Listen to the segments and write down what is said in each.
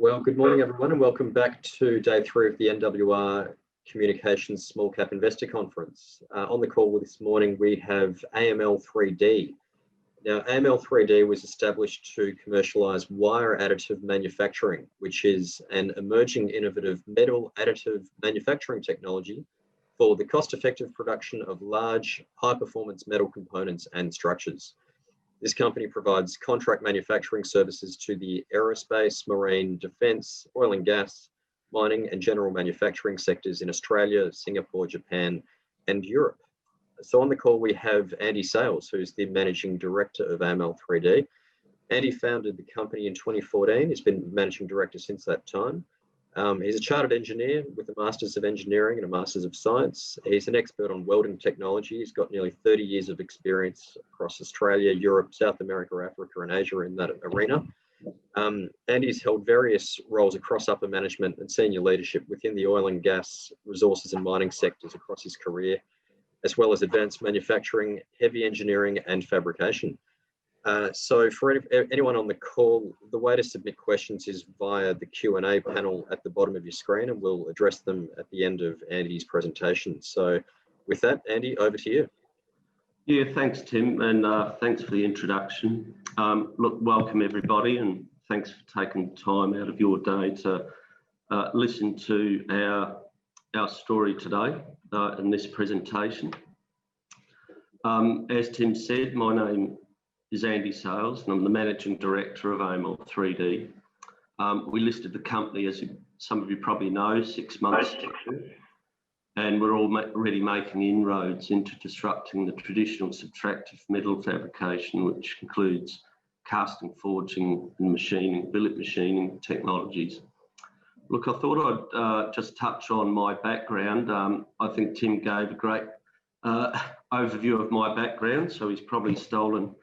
Well, good morning, everyone, and welcome back to day 3 of the NWR Communications Small Cap Investor Conference. On the call this morning, we have AML3D. Now, AML3D was established to commercialise wire additive manufacturing, which is an emerging innovative metal additive manufacturing technology for the cost-effective production of large, high-performance metal components and structures. This company provides contract manufacturing services to the aerospace, marine, defence, oil and gas, mining and general manufacturing sectors in Australia, Singapore, Japan and Europe. So on the call we have Andy Sales, who's the Managing Director of AML3D. Andy founded the company in 2014. He's been Managing Director since that time. He's a chartered engineer with a Masters of Engineering and a Masters of Science. He's an expert on welding technology. He's got nearly 30 years of experience across Australia, Europe, South America, Africa, and Asia in that arena. Andy's held various roles across upper management and senior leadership within the oil and gas, resources and mining sectors across his career, as well as advanced manufacturing, heavy engineering, and fabrication. So for anyone on the call, the way to submit questions is via the Q&A panel at the bottom of your screen, and we'll address them at the end of Andy's presentation. So with that, Andy, over to you. Yeah, thanks, Tim, and thanks for the introduction. Look, welcome everybody, and thanks for taking time out of your day to listen to our story today in this presentation. As Tim said, my name is Andy Sales, and I'm the Managing Director of AML3D. We listed the company, as some of you probably know, 6 months ago, and we're already making inroads into disrupting the traditional subtractive metal fabrication, which includes casting, forging and machining, billet machining technologies. Look, I thought I'd just touch on my background. I think Tim gave a great overview of my background, so he's probably stolen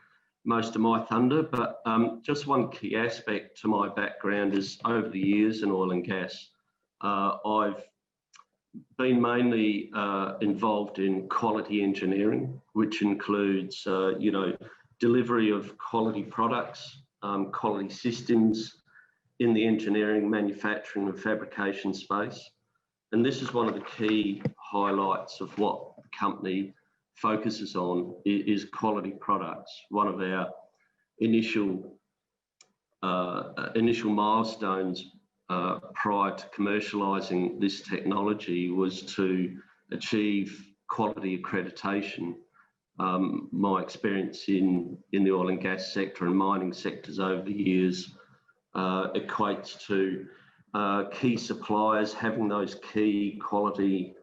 most of my thunder, but just one key aspect to my background is over the years in oil and gas, I've been mainly involved in quality engineering, which includes, delivery of quality products, quality systems in the engineering, manufacturing and fabrication space. And this is one of the key highlights of what the company focuses on is quality products. One of our initial milestones prior to commercialising this technology was to achieve quality accreditation. My experience in the oil and gas sector and mining sectors over the years equates to key suppliers having those key quality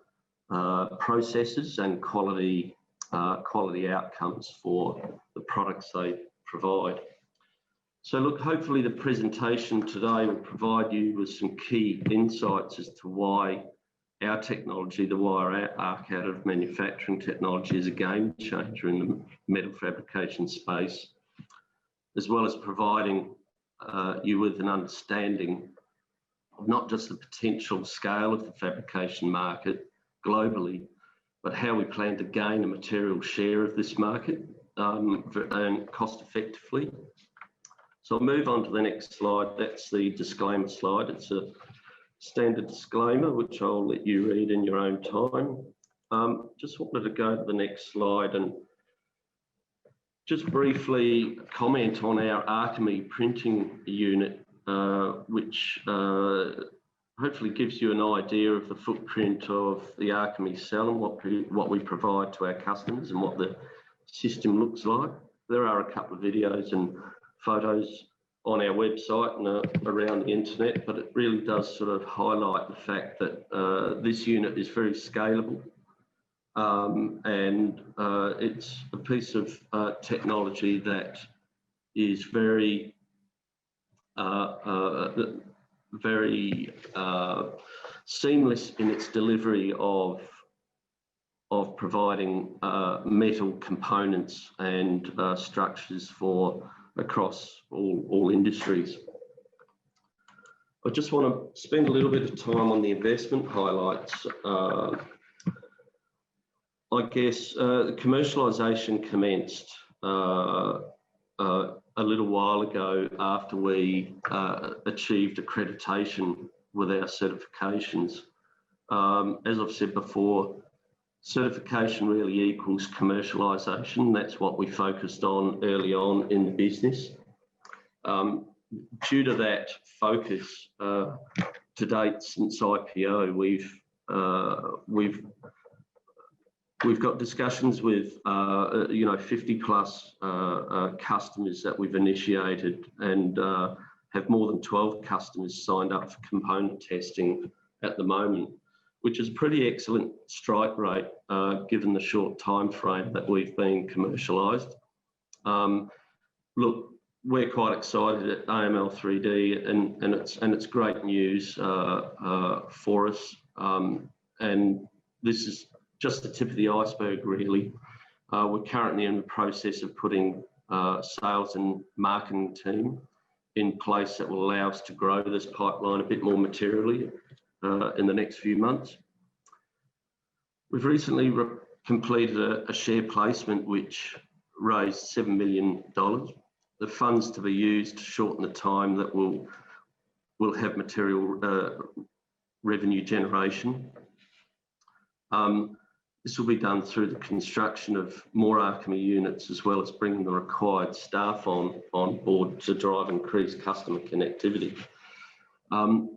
processes and quality outcomes for the products they provide. So look, hopefully the presentation today will provide you with some key insights as to why our technology, the wire arc additive manufacturing technology, is a game changer in the metal fabrication space, as well as providing you with an understanding of not just the potential scale of the fabrication market globally, but how we plan to gain a material share of this market and cost effectively. So I'll move on to the next slide. That's the disclaimer slide. It's a standard disclaimer, which I'll let you read in your own time. Just wanted to go to the next slide and just briefly comment on our Alchemy printing unit, which hopefully gives you an idea of the footprint of the Alchemy cell and what we provide to our customers and what the system looks like. There are a couple of videos and photos on our website and around the internet, but it really does sort of highlight the fact that this unit is very scalable, and it's a piece of technology that is very seamless in its delivery of providing metal components and structures for across all industries. I just want to spend a little bit of time on the investment highlights. I guess the commercialisation commenced a little while ago after we achieved accreditation with our certifications. As I've said before, certification really equals commercialisation. That's what we focused on early on in the business. Due to that focus, to date since IPO, we've got discussions with 50 plus customers that we've initiated, and have more than 12 customers signed up for component testing at the moment, which is a pretty excellent strike rate given the short time frame that we've been commercialised. Look, we're quite excited at AML3D, and it's great news for us. And this is just the tip of the iceberg, really. We're currently in the process of putting sales and marketing team in place that will allow us to grow this pipeline a bit more materially in the next few months. We've recently completed a share placement which raised $7 million. The funds to be used to shorten the time that we'll have material revenue generation. This will be done through the construction of more Archimate units, as well as bringing the required staff on board to drive increased customer connectivity.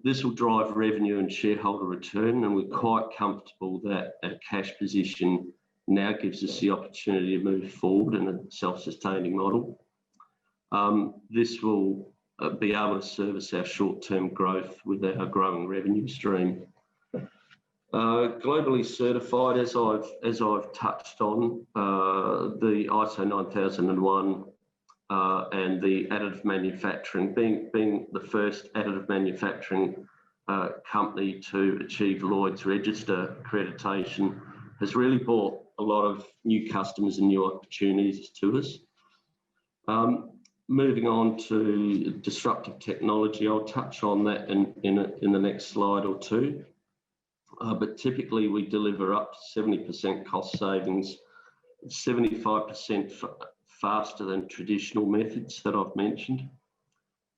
This will drive revenue and shareholder return, and we're quite comfortable that our cash position now gives us the opportunity to move forward in a self-sustaining model. This will be able to service our short-term growth with our growing revenue stream. Globally certified, as I've touched on, the ISO 9001 and the additive manufacturing, being the first additive manufacturing company to achieve Lloyd's Register accreditation, has really brought a lot of new customers and new opportunities to us. Moving on to disruptive technology, I'll touch on that in the next slide or two. But typically we deliver up to 70% cost savings, 75% faster than traditional methods that I've mentioned,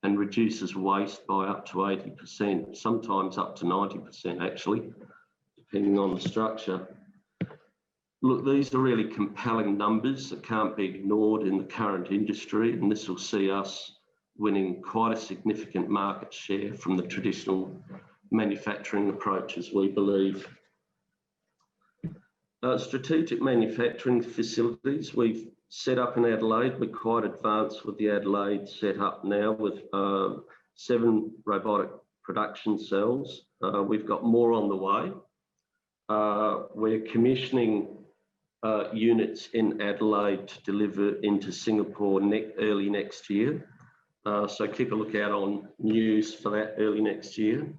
and reduces waste by up to 80%, sometimes up to 90% actually, depending on the structure. Look, these are really compelling numbers that can't be ignored in the current industry, and this will see us winning quite a significant market share from the traditional manufacturing approaches, we believe. Strategic manufacturing facilities we've set up in Adelaide. We're quite advanced with the Adelaide set up now with 7 robotic production cells. We've got more on the way. We're commissioning units in Adelaide to deliver into Singapore early next year. So keep a lookout on news for that early next year.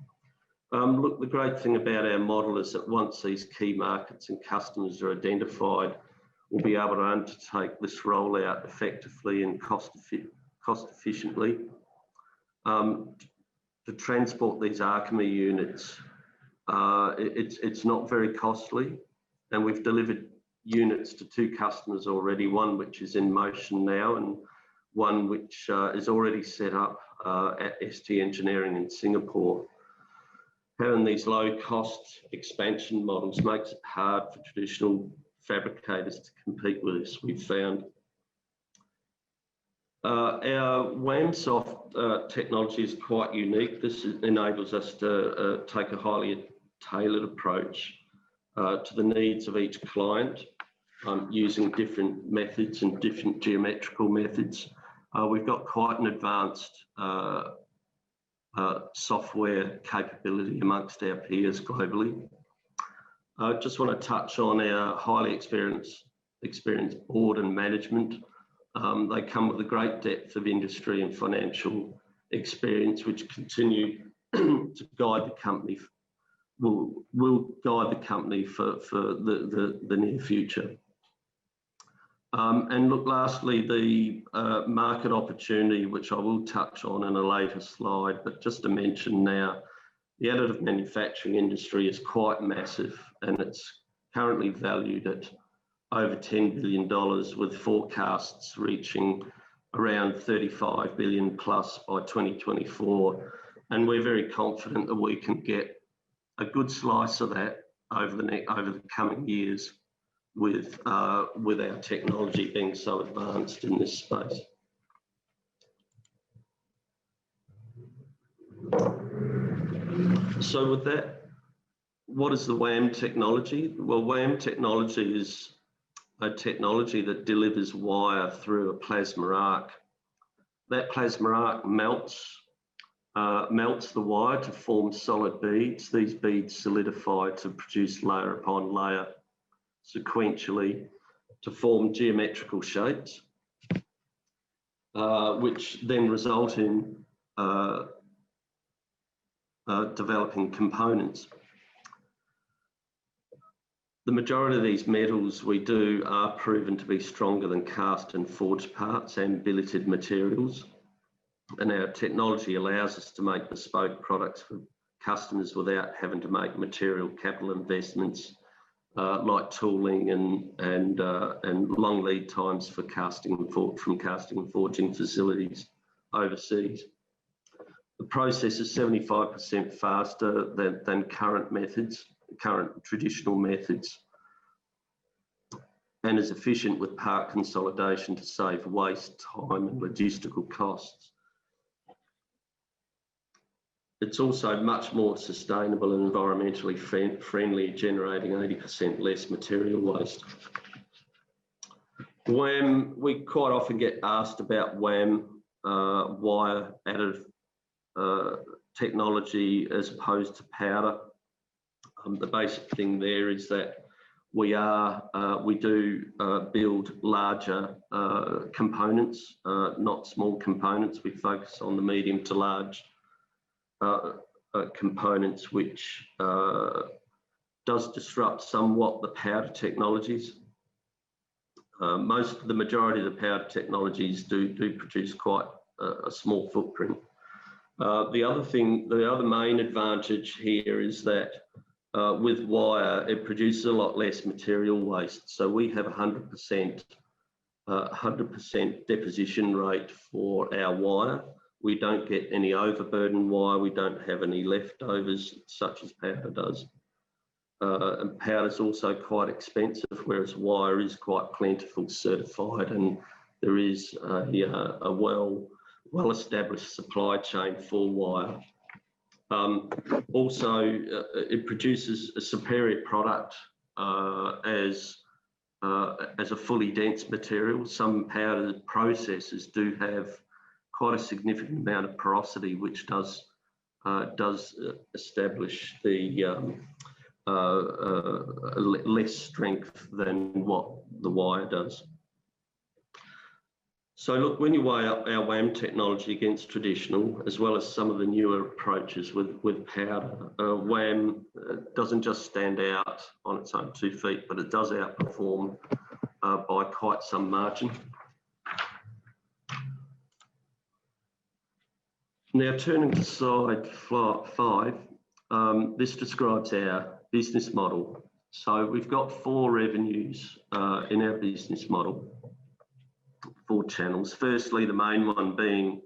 Look, the great thing about our model is that once these key markets and customers are identified, we'll be able to undertake this rollout effectively and cost efficiently. To transport these Archimate units, it's not very costly, and we've delivered units to 2 customers already, one which is in motion now and one which is already set up at ST Engineering in Singapore. Having these low-cost expansion models makes it hard for traditional fabricators to compete with us, we've found. Our Wham soft technology is quite unique. This enables us to take a highly tailored approach to the needs of each client, using different methods and different geometrical methods. We've got quite an advanced software capability amongst our peers globally. I just want to touch on our highly experienced board and management. They come with a great depth of industry and financial experience, which continue to guide the company, will guide the company for the near future. And look, lastly, the market opportunity, which I will touch on in a later slide, but just to mention now, the additive manufacturing industry is quite massive, and it's currently valued at over $10 billion, with forecasts reaching around 35 billion plus by 2024. And we're very confident that we can get a good slice of that over the coming years with our technology being so advanced in this space. So with that, what is the Wham technology? Well, Wham technology is a technology that delivers wire through a plasma arc. That plasma arc melts the wire to form solid beads. These beads solidify to produce layer upon layer sequentially to form geometrical shapes, which then result in developing components. The majority of these metals we do are proven to be stronger than cast and forged parts and billeted materials. And our technology allows us to make bespoke products for customers without having to make material capital investments like tooling and long lead times for casting and forging facilities overseas. The process is 75% faster than current traditional methods, and is efficient with part consolidation to save waste, time and logistical costs. It's also much more sustainable and environmentally friendly, generating 80% less material waste. Wham, we quite often get asked about Wham wire additive technology as opposed to powder. The basic thing there is that we do build larger components, not small components. We focus on the medium to large components, which does disrupt somewhat the powder technologies. The majority of the powder technologies do produce quite a small footprint. The other main advantage here is that with wire, it produces a lot less material waste. So we have 100% deposition rate for our wire. We don't get any overburden wire. We don't have any leftovers such as powder does. And powder is also quite expensive, whereas wire is quite plentiful, certified, and there is a well-established supply chain for wire. Also, it produces a superior product as a fully dense material. Some powder processes do have quite a significant amount of porosity, which does establish the less strength than what the wire does. So look, when you weigh up our Wham technology against traditional, as well as some of the newer approaches with powder, Wham doesn't just stand out on its own 2 feet, but it does outperform by quite some margin. Now turning to slide 5, this describes our business model. So we've got 4 revenues in our business model. 4 channels. Firstly, the main one being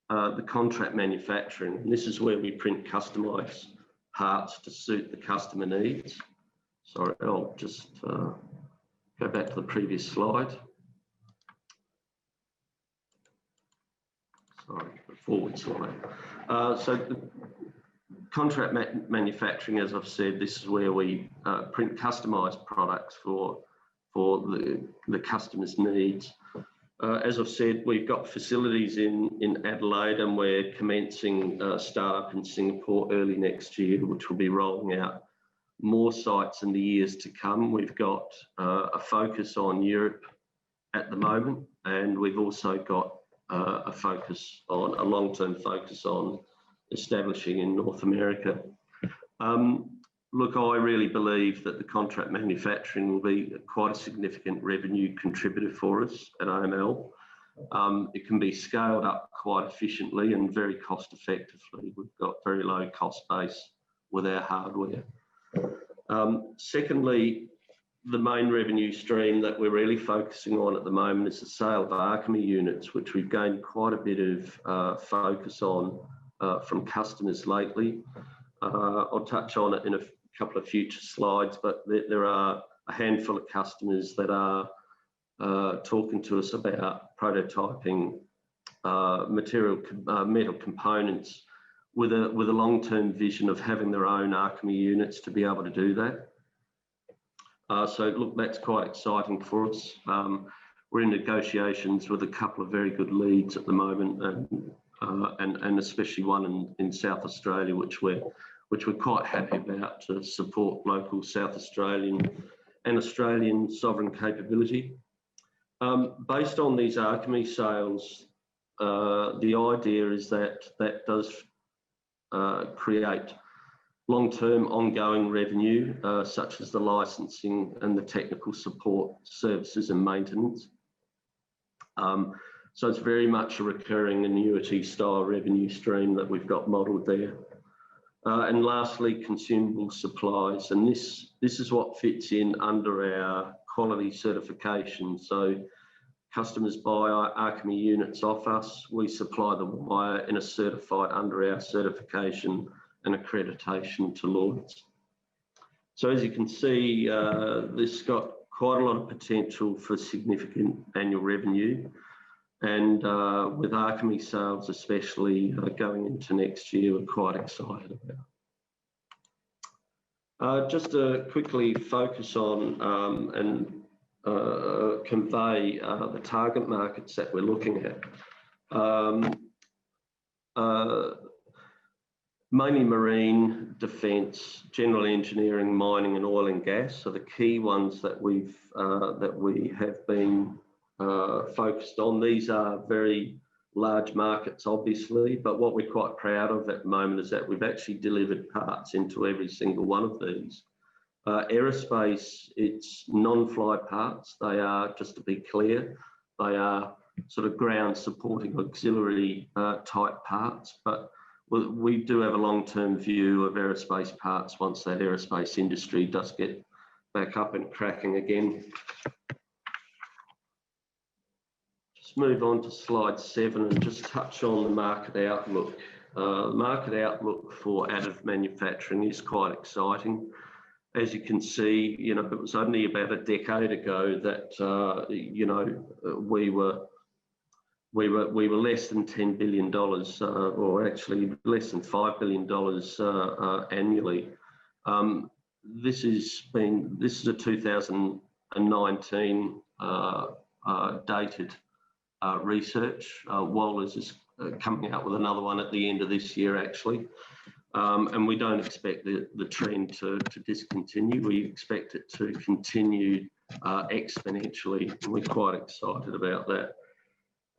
the contract manufacturing. And this is where we print customised parts to suit the customer needs. Sorry, I'll just go back to the previous slide. Sorry, the forward slide. So the contract manufacturing, as I've said, this is where we print customised products for the customer's needs. As I've said, we've got facilities in Adelaide, and we're commencing startup in Singapore early next year, which will be rolling out more sites in the years to come. We've got a focus on Europe at the moment, and we've also got a long-term focus on establishing in North America. Look, I really believe that the contract manufacturing will be quite a significant revenue contributor for us at AML. It can be scaled up quite efficiently and very cost effectively. We've got very low cost base with our hardware. Secondly, the main revenue stream that we're really focusing on at the moment is the sale of Archemy units, which we've gained quite a bit of focus on from customers lately. I'll touch on it in a couple of future slides, but there are a handful of customers that are talking to us about prototyping metal components with a long-term vision of having their own Archemy units to be able to do that. So look, that's quite exciting for us. We're in negotiations with a couple of very good leads at the moment, and especially one in South Australia, which we're quite happy about, to support local South Australian and Australian sovereign capability. Based on these Archemy sales, the idea is that does create long-term ongoing revenue, such as the licensing and the technical support services and maintenance. So it's very much a recurring annuity style revenue stream that we've got modelled there. And lastly, consumable supplies, and this is what fits in under our quality certification. So customers buy our Archemy units off us, we supply the wire in a certified under our certification and accreditation to Lloyd's. So as you can see, this has got quite a lot of potential for significant annual revenue, and with Archemy sales especially going into next year, we're quite excited about. Just to quickly focus on and convey the target markets that we're looking at. Mainly marine, defence, general engineering, mining and oil and gas are the key ones that we have been focused on. These are very large markets, obviously, but what we're quite proud of at the moment is that we've actually delivered parts into every single one of these. Aerospace, it's non-fly parts. They are, just to be clear, they are sort of ground supporting auxiliary type parts, but we do have a long-term view of aerospace parts once that aerospace industry does get back up and cracking again. Just move on to slide 7 and just touch on the market outlook. The market outlook for additive manufacturing is quite exciting. As you can see, you know, it was only about a decade ago that you know, we were less than $10 billion, or actually less than $5 billion annually. This is a 2019 dated research. Waller's is coming out with another one at the end of this year, actually. And we don't expect the trend to discontinue. We expect it to continue exponentially, and we're quite excited about that.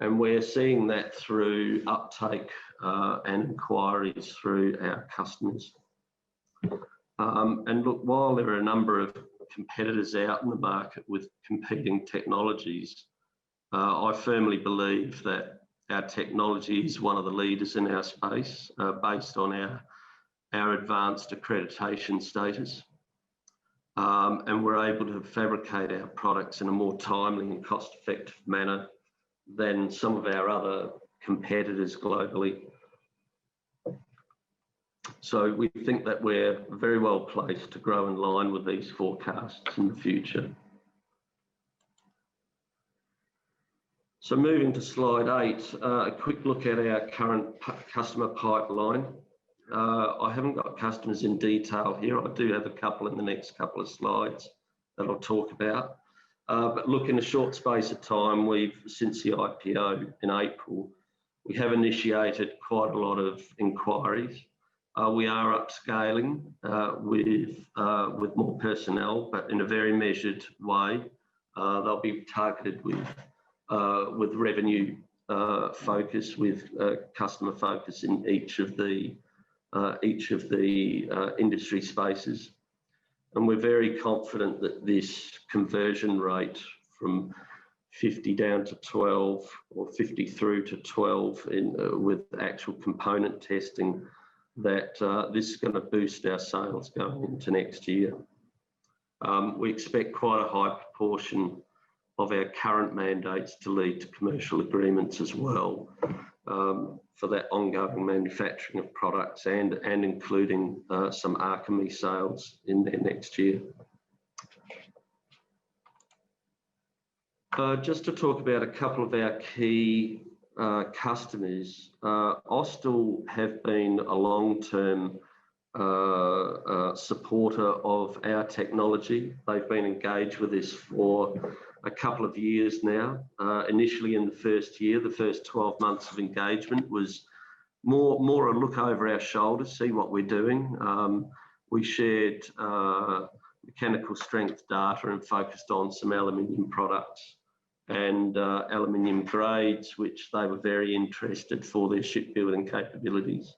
And we're seeing that through uptake and inquiries through our customers. And look, while there are a number of competitors out in the market with competing technologies, I firmly believe that our technology is one of the leaders in our space, based on our advanced accreditation status. And we're able to fabricate our products in a more timely and cost-effective manner than some of our other competitors globally. So we think that we're very well placed to grow in line with these forecasts in the future. So moving to slide 8, a quick look at our current customer pipeline. I haven't got customers in detail here. I do have a couple in the next couple of slides that I'll talk about. But look, in a short space of time, since the IPO in April, we have initiated quite a lot of inquiries. We are upscaling with more personnel, but in a very measured way. They'll be targeted with revenue focus, with customer focus in each of the industry spaces. And we're very confident that this conversion rate from 50 down to 12 or 50 through to 12 with actual component testing, that this is going to boost our sales going into next year. We expect quite a high proportion of our current mandates to lead to commercial agreements as well, for that ongoing manufacturing of products and including some alchemy sales in there next year. Just to talk about a couple of our key customers, Austal have been a long-term supporter of our technology. They've been engaged with us for a couple of years now. Initially in the first year, the first 12 months of engagement was more a look over our shoulder, see what we're doing. We shared mechanical strength data and focused on some aluminium products and aluminium grades, which they were very interested for their shipbuilding capabilities.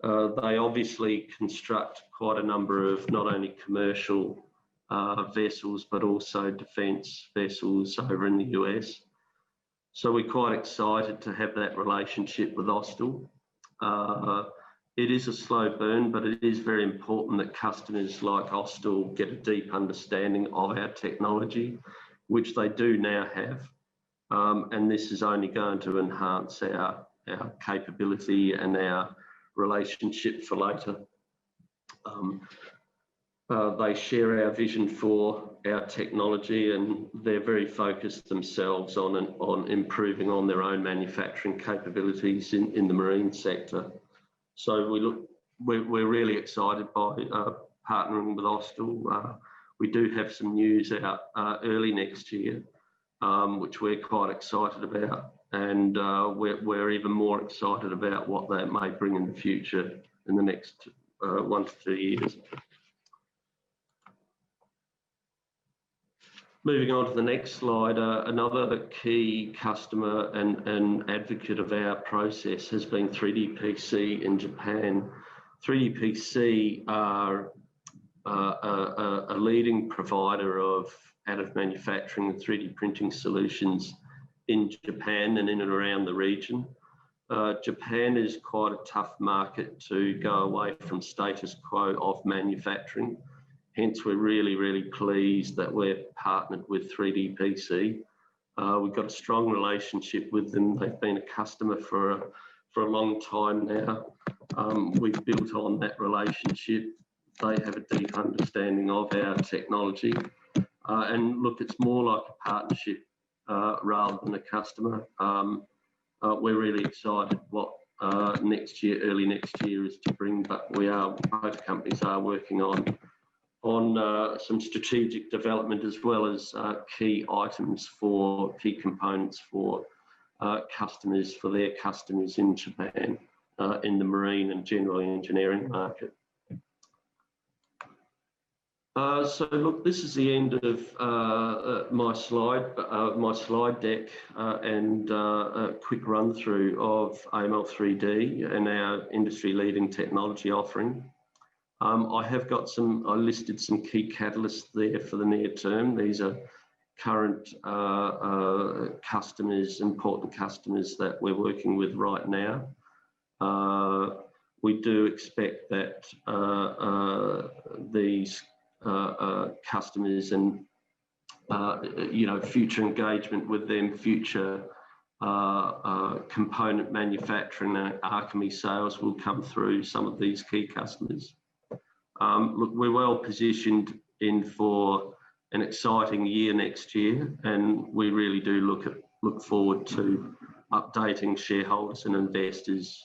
They obviously construct quite a number of not only commercial vessels, but also defence vessels over in the US. So we're quite excited to have that relationship with Austal. It is a slow burn, but it is very important that customers like Austal get a deep understanding of our technology, which they do now have. And this is only going to enhance our capability and our relationship for later. They share our vision for our technology, and they're very focused themselves on improving on their own manufacturing capabilities in the marine sector. So we're really excited by partnering with Austal. We do have some news out early next year, which we're quite excited about, and we're even more excited about what that may bring in the future in the next 1 to 2 years. Moving on to the next slide, another key customer and advocate of our process has been 3DPC in Japan. 3DPC are a leading provider of additive manufacturing and 3D printing solutions in Japan and in and around the region. Japan is quite a tough market to go away from status quo of manufacturing. Hence, we're really, really pleased that we're partnered with 3DPC. We've got a strong relationship with them. They've been a customer for a long time now. We've built on that relationship. They have a deep understanding of our technology. And look, it's more like a partnership rather than a customer. We're really excited what next year, early next year is to bring, but both companies are working on some strategic development as well as key components for customers, for their customers in Japan, in the marine and general engineering market. So look, this is the end of my slide deck and a quick run through of AML3D and our industry-leading technology offering. I listed some key catalysts there for the near term. These are current customers, important customers that we're working with right now. We do expect that these customers and future engagement with them, future component manufacturing and alchemy sales will come through some of these key customers. Look, we're well positioned for an exciting year next year, and we really do look forward to updating shareholders and investors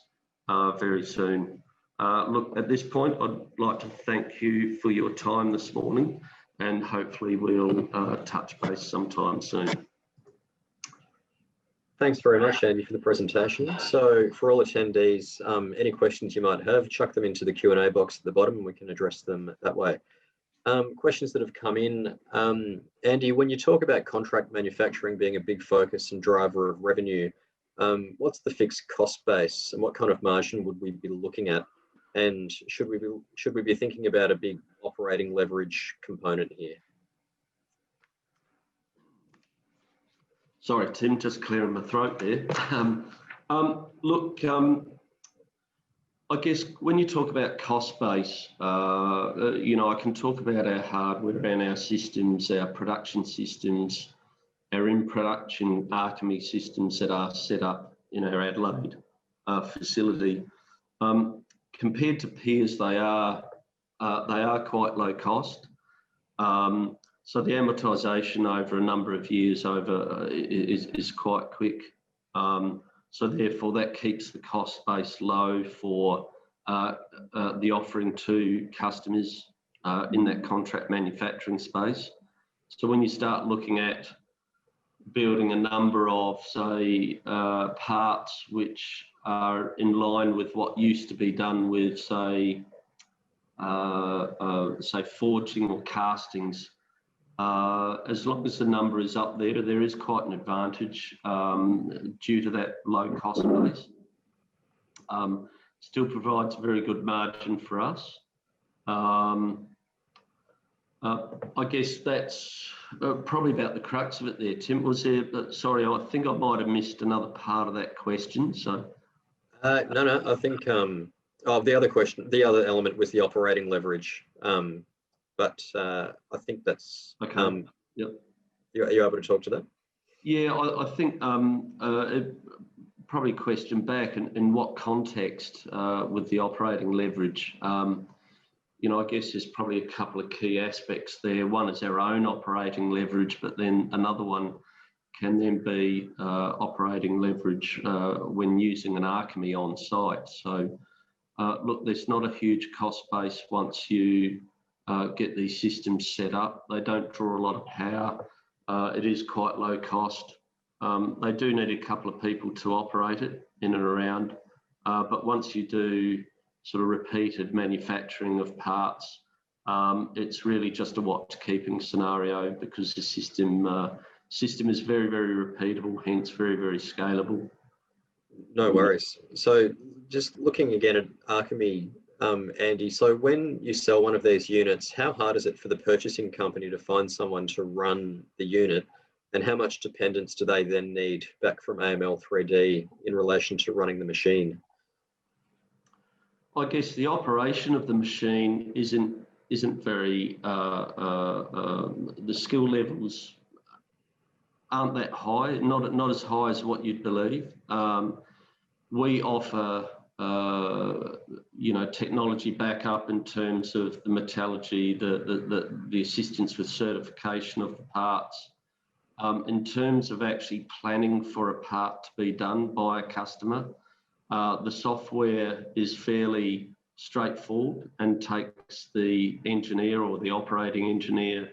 very soon. Look, at this point, I'd like to thank you for your time this morning, and hopefully we'll touch base sometime soon. Thanks very much, Andy, for the presentation. So for all attendees, any questions you might have, chuck them into the Q&A box at the bottom and we can address them that way. Questions that have come in. Andy, when you talk about contract manufacturing being a big focus and driver of revenue, what's the fixed cost base and what kind of margin would we be looking at? And should we be thinking about a big operating leverage component here? Sorry, Tim, just clearing my throat there. Look, I guess when you talk about cost base, I can talk about our hardware and our systems, our production systems, our in-production Archemy systems that are set up in our Adelaide facility. Compared to peers, they are quite low cost. So the amortisation over a number of years is quite quick. So therefore, that keeps the cost base low for the offering to customers in that contract manufacturing space. So when you start looking at building a number of, say, parts which are in line with what used to be done with, say forging or castings, as long as the number is up there, there is quite an advantage due to that low cost base. Still provides a very good margin for us. I guess that's probably about the crux of it there. Tim, was there, sorry, I think I might have missed another part of that question. So, no, I think the other question, the other element was the operating leverage. But I think that's okay. Yep. Are you able to talk to that? Yeah, I think probably question back in what context with the operating leverage. I guess there's probably a couple of key aspects there. One is our own operating leverage, but then another one can then be operating leverage when using an Archemy on site. So look, there's not a huge cost base once you get these systems set up. They don't draw a lot of power. It is quite low cost. They do need a couple of people to operate it in and around. But once you do sort of repeated manufacturing of parts, it's really just a watch-keeping scenario because the system is very, very repeatable, hence very, very scalable. No worries. So just looking again at Archemy, Andy, so when you sell one of these units, how hard is it for the purchasing company to find someone to run the unit, and how much dependence do they then need back from AML3D in relation to running the machine? I guess the operation of the machine isn't very, the skill levels aren't that high, not as high as what you'd believe. We offer technology backup in terms of the metallurgy, the assistance with certification of the parts. In terms of actually planning for a part to be done by a customer, the software is fairly straightforward and takes the engineer or the operating engineer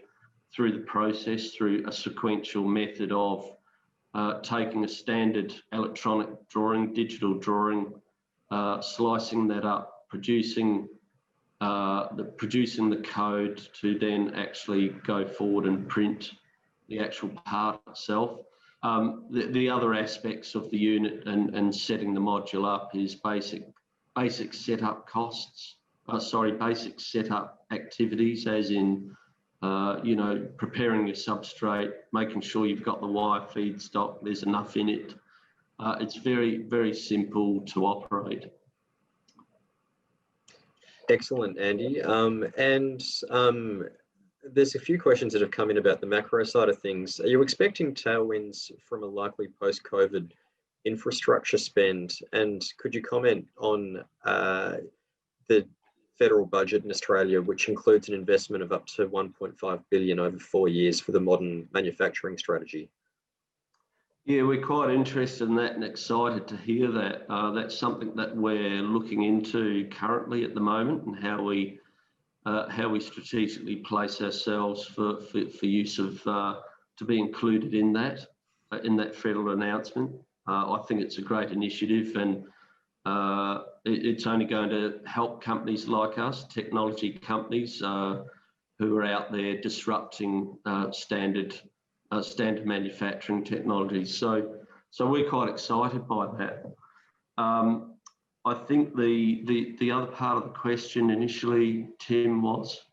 through the process through a sequential method of taking a standard electronic drawing, digital drawing, slicing that up, producing the code to then actually go forward and print the actual part itself. The other aspects of the unit and setting the module up is basic setup costs. Basic setup activities, as in preparing your substrate, making sure you've got the wire feedstock, there's enough in it. It's very, very simple to operate. Excellent, Andy. There's a few questions that have come in about the macro side of things. Are you expecting tailwinds from a likely post-COVID infrastructure spend? And could you comment on the federal budget in Australia, which includes an investment of up to 1.5 billion over 4 years for the modern manufacturing strategy? Yeah, we're quite interested in that and excited to hear that. That's something that we're looking into currently at the moment, and how we strategically place ourselves for use of to be included in that federal announcement. I think it's a great initiative, and it's only going to help companies like us, technology companies who are out there disrupting standard manufacturing technologies. So we're quite excited by that. I think the other part of the question initially, Tim, was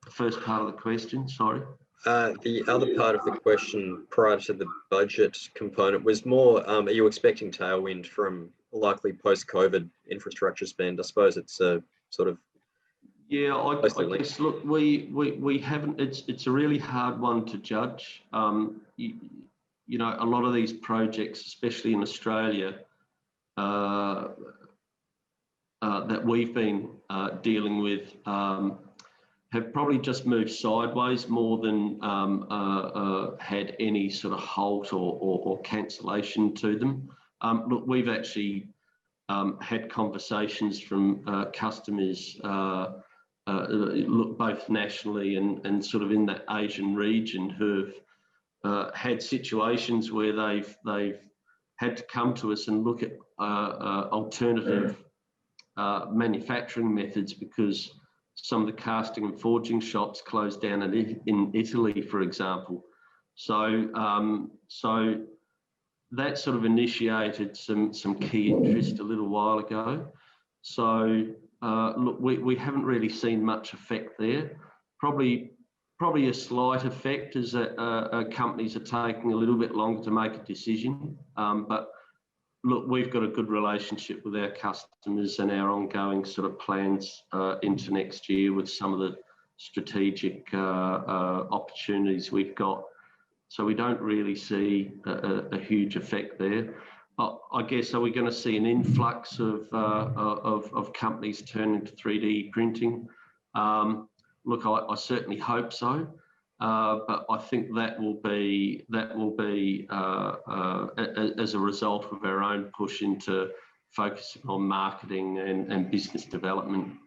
the first part of the question, sorry. The other part of the question prior to the budget component was more, are you expecting tailwind from likely post-COVID infrastructure spend? I suppose it's a sort of yeah. I guess look, we haven't. It's a really hard one to judge. You know, a lot of these projects, especially in Australia, that we've been dealing with, have probably just moved sideways more than had any sort of halt or cancellation to them. Look, we've actually had conversations from customers, look, both nationally and sort of in that Asian region, who've had situations where they've had to come to us and look at alternative manufacturing methods because some of the casting and forging shops closed down in Italy, for example. So that sort of initiated some key interest a little while ago. So look, we haven't really seen much effect there. Probably a slight effect is that companies are taking a little bit longer to make a decision. But look, we've got a good relationship with our customers and our ongoing sort of plans into next year with some of the strategic opportunities we've got. So we don't really see a huge effect there. I guess, are we going to see an influx of companies turning to 3D printing? Look, I certainly hope so. But I think that will be as a result of our own push into focusing on marketing and business development.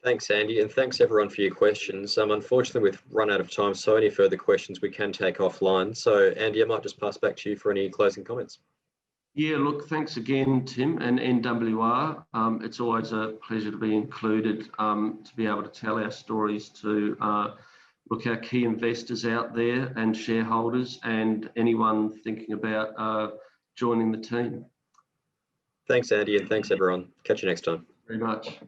Thanks, Andy, and thanks everyone for your questions. Unfortunately, we've run out of time, so any further questions we can take offline. So, Andy, I might just pass back to you for any closing comments. Yeah, look, thanks again, Tim and NWR. It's always a pleasure to be included, to be able to tell our stories to look, our key investors out there and shareholders and anyone thinking about joining the team. Thanks, Andy, and thanks everyone. Catch you next time. Very much.